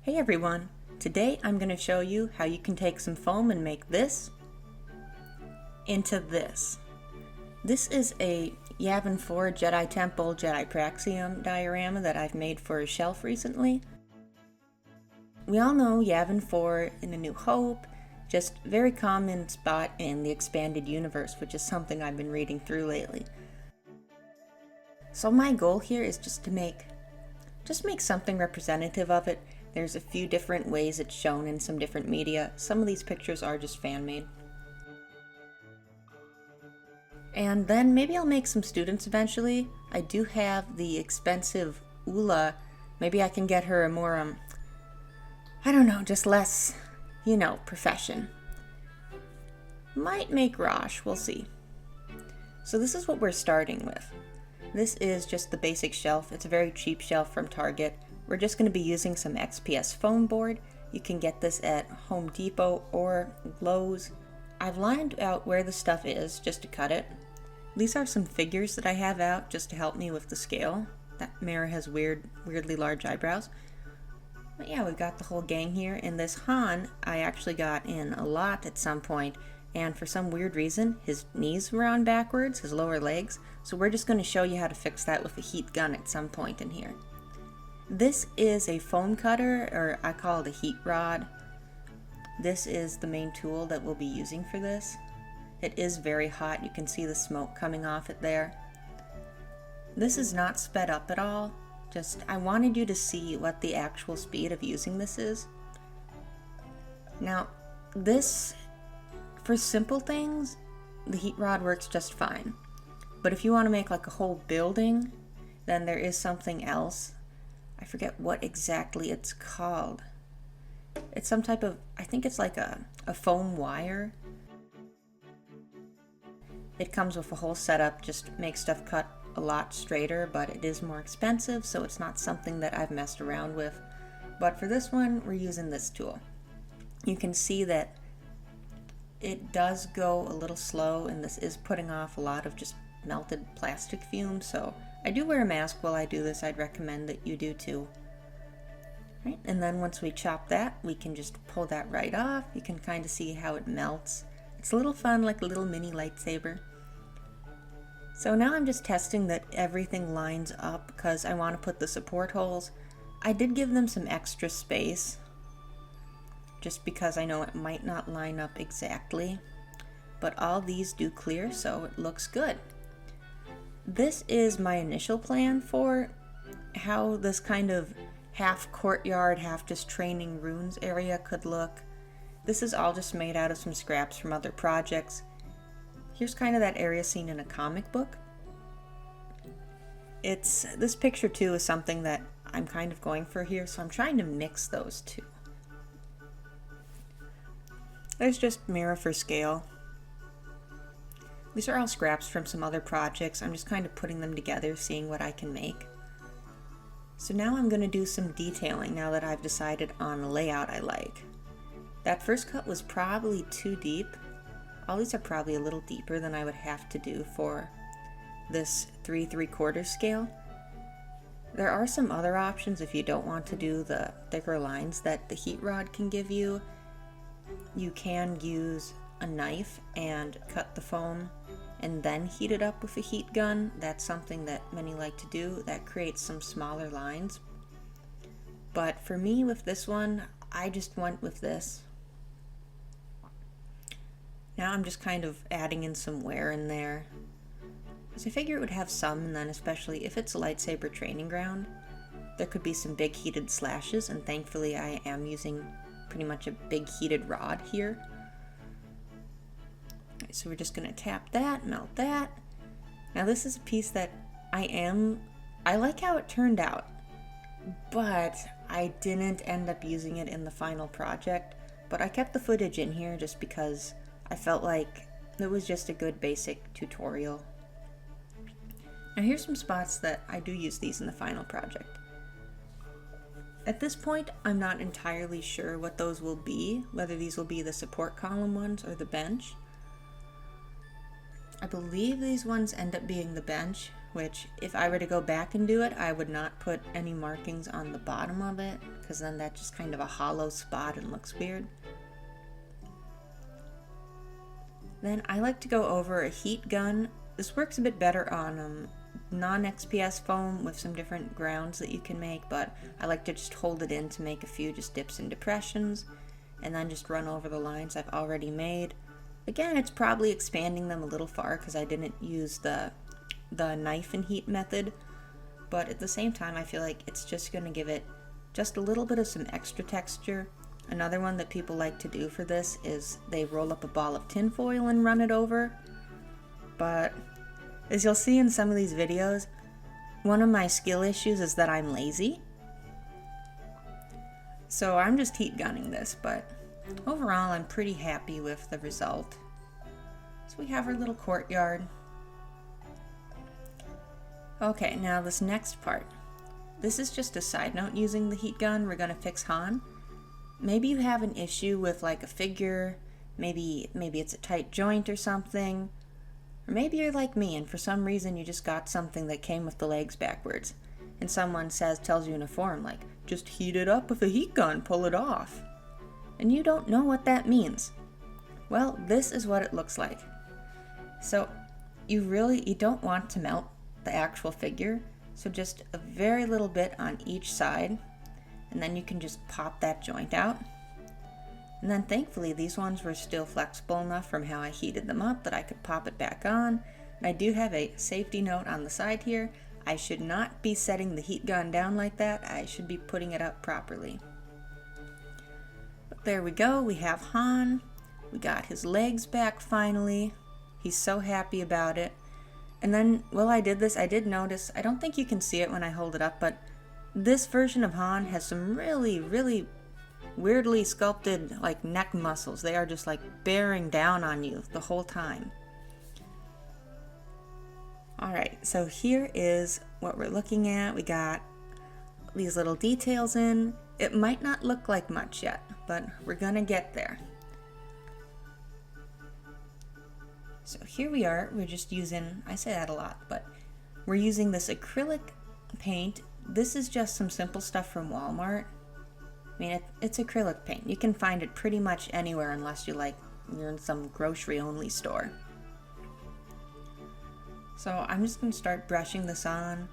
Hey everyone! Today I'm going to show you how you can take some foam and make this into this. This is a Yavin 4 Jedi Temple Jedi Praxium diorama that I've made for a shelf recently. We all know Yavin 4 in A New Hope, just very common spot in the expanded universe, which is something I've been reading through lately. So my goal here is just to make something representative of it. There's a few different ways it's shown in some different media. Some of these pictures are just fan-made. And then maybe I'll make some students eventually. I do have the expensive Ula. Maybe I can get her a more, I don't know, just less, profession. Might make Rosh, we'll see. So this is what we're starting with. This is just the basic shelf. It's a very cheap shelf from Target. We're just going to be using some XPS foam board. You can get this at Home Depot or Lowe's. I've lined out where the stuff is just to cut it. These are some figures that I have out just to help me with the scale. That mirror has weirdly large eyebrows. But yeah, we've got the whole gang here. And this Han, I actually got in a lot at some point. And for some weird reason, his knees were on backwards, his lower legs. So we're just going to show you how to fix that with a heat gun at some point in here. This is a foam cutter, or I call it a heat rod. This is the main tool that we'll be using for this. It is very hot. You can see the smoke coming off it there. This is not sped up at all. Just, I wanted you to see what the actual speed of using this is. Now, this, for simple things, the heat rod works just fine. But if you want to make like a whole building, then there is something else. I forget what exactly it's called. It's some type of, I think it's like a foam wire. It comes with a whole setup, just makes stuff cut a lot straighter, but it is more expensive, so it's not something that I've messed around with. But for this one, we're using this tool. You can see that it does go a little slow, and this is putting off a lot of just melted plastic fumes, so I do wear a mask while I do this. I'd recommend that you do too. Right, and then once we chop that, we can just pull that right off. You can kind of see how it melts. It's a little fun, like a little mini lightsaber. So now I'm just testing that everything lines up because I want to put the support holes. I did give them some extra space just because I know it might not line up exactly, but all these do clear, so it looks good. This is my initial plan for how this kind of half courtyard, half just training runes area could look. This is all just made out of some scraps from other projects. Here's kind of that area seen in a comic book. This picture too is something that I'm kind of going for here, so I'm trying to mix those two. There's just mirror for scale. These are all scraps from some other projects. I'm just kind of putting them together, seeing what I can make. So now I'm going to do some detailing now that I've decided on a layout I like. That first cut was probably too deep. All these are probably a little deeper than I would have to do for this 3 3/4 scale. There are some other options if you don't want to do the thicker lines that the heat rod can give you. You can use a knife and cut the foam and then heat it up with a heat gun. That's something that many like to do. That creates some smaller lines. But for me with this one, I just went with this. Now I'm just kind of adding in some wear in there, because I figure it would have some, and then especially if it's a lightsaber training ground, there could be some big heated slashes, and thankfully I am using pretty much a big heated rod here. So we're just going to tap that, melt that. Now this is a piece that I like how it turned out, but I didn't end up using it in the final project. But I kept the footage in here just because I felt like it was just a good basic tutorial. Now here's some spots that I do use these in the final project. At this point, I'm not entirely sure what those will be, whether these will be the support column ones or the bench. I believe these ones end up being the bench, which if I were to go back and do it, I would not put any markings on the bottom of it, because then that's just kind of a hollow spot and looks weird. Then I like to go over a heat gun. This works a bit better on non-XPS foam with some different grounds that you can make, but I like to just hold it in to make a few just dips and depressions, and then just run over the lines I've already made. Again, it's probably expanding them a little far because I didn't use the knife and heat method, but at the same time I feel like it's just going to give it just a little bit of some extra texture. Another one that people like to do for this is they roll up a ball of tin foil and run it over, but as you'll see in some of these videos, one of my skill issues is that I'm lazy. So I'm just heat gunning this, but overall I'm pretty happy with the result. So we have our little courtyard. Okay, now this next part. This is just a side note using the heat gun. We're gonna fix Han. Maybe you have an issue with like a figure, maybe it's a tight joint or something. Or maybe you're like me and for some reason you just got something that came with the legs backwards. And someone tells you in a forum like, just heat it up with a heat gun, pull it off. And you don't know what that means. Well, this is what it looks like. So you don't want to melt the actual figure. So just a very little bit on each side. And then you can just pop that joint out. And then thankfully these ones were still flexible enough from how I heated them up that I could pop it back on. And I do have a safety note on the side here. I should not be setting the heat gun down like that. I should be putting it up properly. But there we go, we have Han. We got his legs back finally. He's so happy about it. And then while I did this, I did notice, I don't think you can see it when I hold it up, but this version of Han has some really, really weirdly sculpted like neck muscles. They are just like bearing down on you the whole time. Alright, so here is what we're looking at. We got these little details in. It might not look like much yet, but we're gonna get there. So here we are, we're just using, I say that a lot, but we're using this acrylic paint. This is just some simple stuff from Walmart. I mean, it's acrylic paint. You can find it pretty much anywhere unless you're in some grocery only store. So I'm just going to start brushing this on.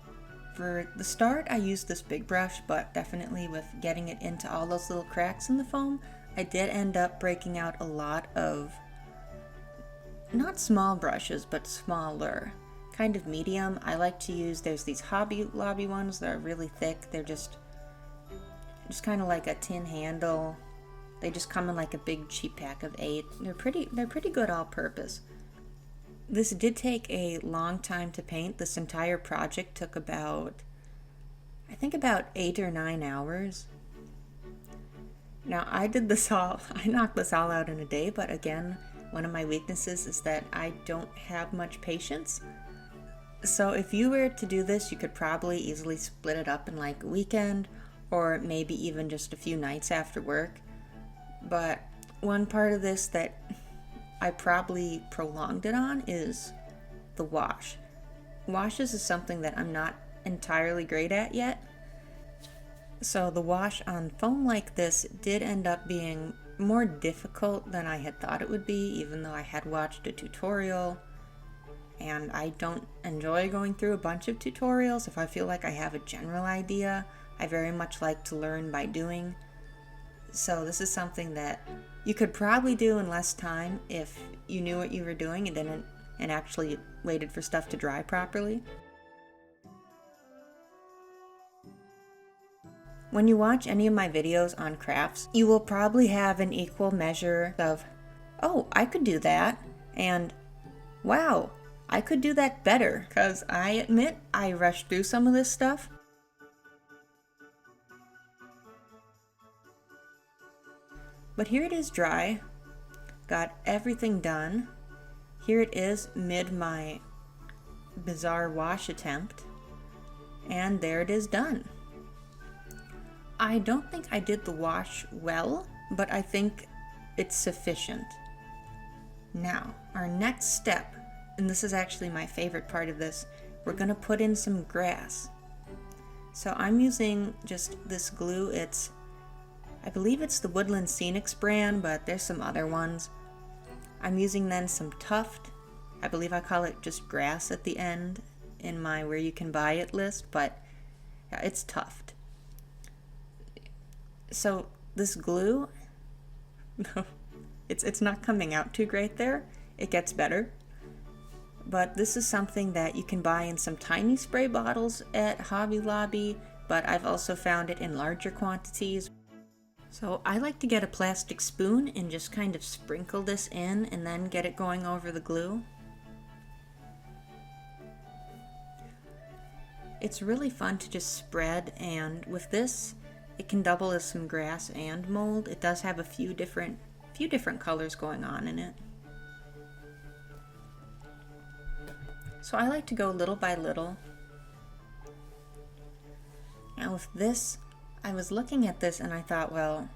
For the start, I used this big brush, but definitely with getting it into all those little cracks in the foam, I did end up breaking out a lot of, not small brushes, but smaller, kind of medium. I like to use, there's these Hobby Lobby ones that are really thick. They're just kind of like a tin handle. They just come in like a big cheap pack of 8. They're pretty good all purpose. This did take a long time to paint. This entire project took about 8 or 9 hours. Now I knocked this all out in a day, but again, one of my weaknesses is that I don't have much patience. So if you were to do this, you could probably easily split it up in like a weekend, or maybe even just a few nights after work. But one part of this that I probably prolonged it on is the wash. Washes is something that I'm not entirely great at yet. So the wash on foam like this did end up being more difficult than I had thought it would be, even though I had watched a tutorial. And I don't enjoy going through a bunch of tutorials. If I feel like I have a general idea, I very much like to learn by doing. So this is something that you could probably do in less time if you knew what you were doing and actually waited for stuff to dry properly. When you watch any of my videos on crafts, you will probably have an equal measure of, oh, I could do that, and wow, I could do that better, because I admit I rushed through some of this stuff. But here it is dry, got everything done. Here it is mid my bizarre wash attempt, and there it is done. I don't think I did the wash well, but I think it's sufficient. Now, our next step, and this is actually my favorite part of this, we're gonna put in some grass. So I'm using just this glue. I believe it's the Woodland Scenics brand, but there's some other ones. I'm using then some Tuft. I believe I call it just grass at the end in my where you can buy it list, but yeah, it's Tuft. So this glue, it's not coming out too great there. It gets better. But this is something that you can buy in some tiny spray bottles at Hobby Lobby, but I've also found it in larger quantities. So I like to get a plastic spoon and just kind of sprinkle this in and then get it going over the glue. It's really fun to just spread, and with this it can double as some grass and mold. It does have a few different colors going on in it. So I like to go little by little. Now with this, I was looking at this and I thought, well,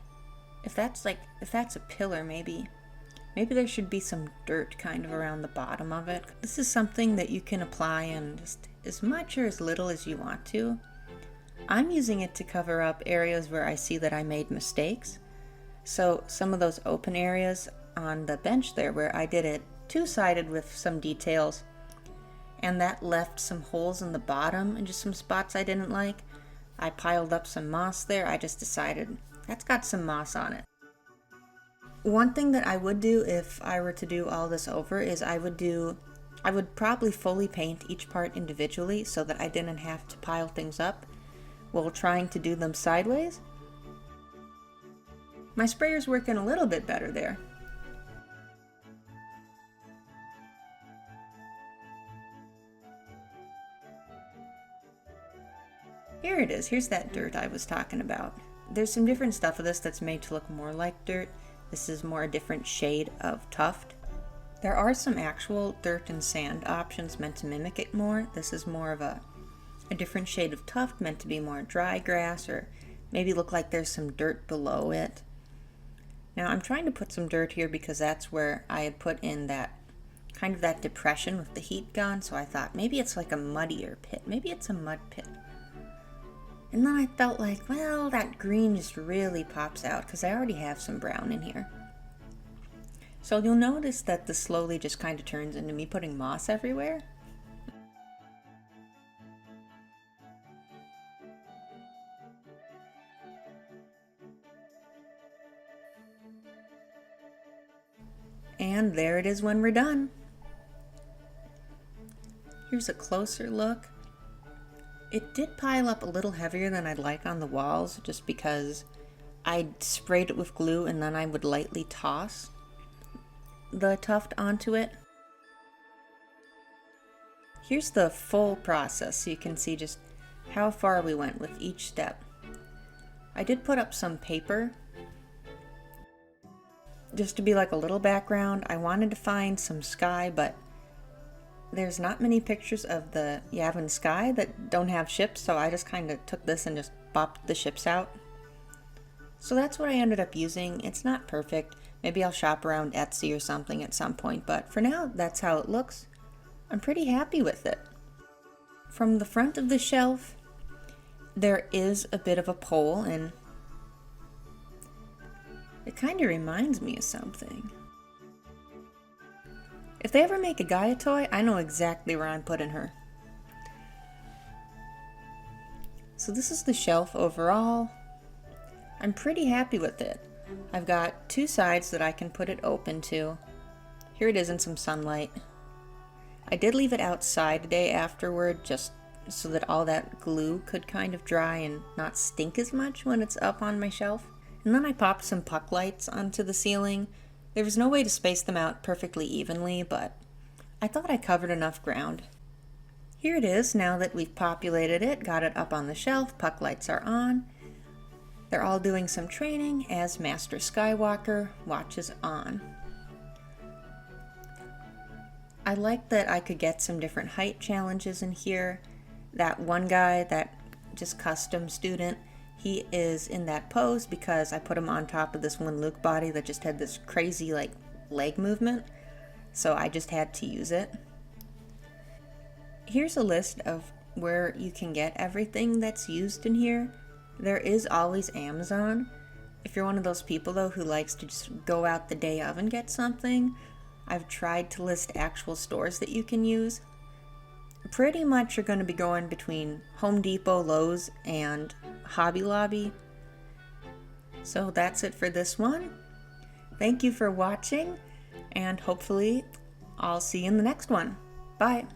if that's a pillar, maybe there should be some dirt kind of around the bottom of it. This is something that you can apply in just as much or as little as you want to. I'm using it to cover up areas where I see that I made mistakes. So some of those open areas on the bench there where I did it two-sided with some details, and that left some holes in the bottom and just some spots I didn't like. I piled up some moss there. I just decided that's got some moss on it. One thing that I would do if I were to do all this over is I would probably fully paint each part individually so that I didn't have to pile things up while trying to do them sideways. My sprayer's working a little bit better there. Here it is. Here's that dirt I was talking about. There's some different stuff with this that's made to look more like dirt. This is more a different shade of tuft. There are some actual dirt and sand options meant to mimic it more. This is more of a different shade of tuft meant to be more dry grass, or maybe look like there's some dirt below it. Now I'm trying to put some dirt here because that's where I had put in that kind of that depression with the heat gun, so I thought maybe it's like a muddier pit. Maybe it's a mud pit. And then I felt like, well, that green just really pops out because I already have some brown in here. So you'll notice that this slowly just kind of turns into me putting moss everywhere. And there it is when we're done. Here's a closer look. It did pile up a little heavier than I'd like on the walls, just because I sprayed it with glue and then I would lightly toss the tuft onto it. Here's the full process so you can see just how far we went with each step. I did put up some paper just to be like a little background. I wanted to find some sky, but there's not many pictures of the Yavin sky that don't have ships, so I just kind of took this and just bopped the ships out. So that's what I ended up using. It's not perfect. Maybe I'll shop around Etsy or something at some point, but for now, that's how it looks. I'm pretty happy with it. From the front of the shelf, there is a bit of a pole, and it kind of reminds me of something. If they ever make a Gaia toy, I know exactly where I'm putting her. So this is the shelf overall. I'm pretty happy with it. I've got two sides that I can put it open to. Here it is in some sunlight. I did leave it outside a day afterward just so that all that glue could kind of dry and not stink as much when it's up on my shelf. And then I popped some puck lights onto the ceiling. There was no way to space them out perfectly evenly, but I thought I covered enough ground. Here it is now that we've populated it, got it up on the shelf, puck lights are on. They're all doing some training as Master Skywalker watches on. I like that I could get some different height challenges in here. That one guy, that just custom student, he is in that pose because I put him on top of this one Luke body that just had this crazy like leg movement. So I just had to use it. here's a list of where you can get everything that's used in here. There is always Amazon. If you're one of those people though who likes to just go out the day of and get something, I've tried to list actual stores that you can use. Pretty much you're going to be going between Home Depot, Lowe's, and Hobby Lobby. So that's it for this one. Thank you for watching, and hopefully I'll see you in the next one. Bye.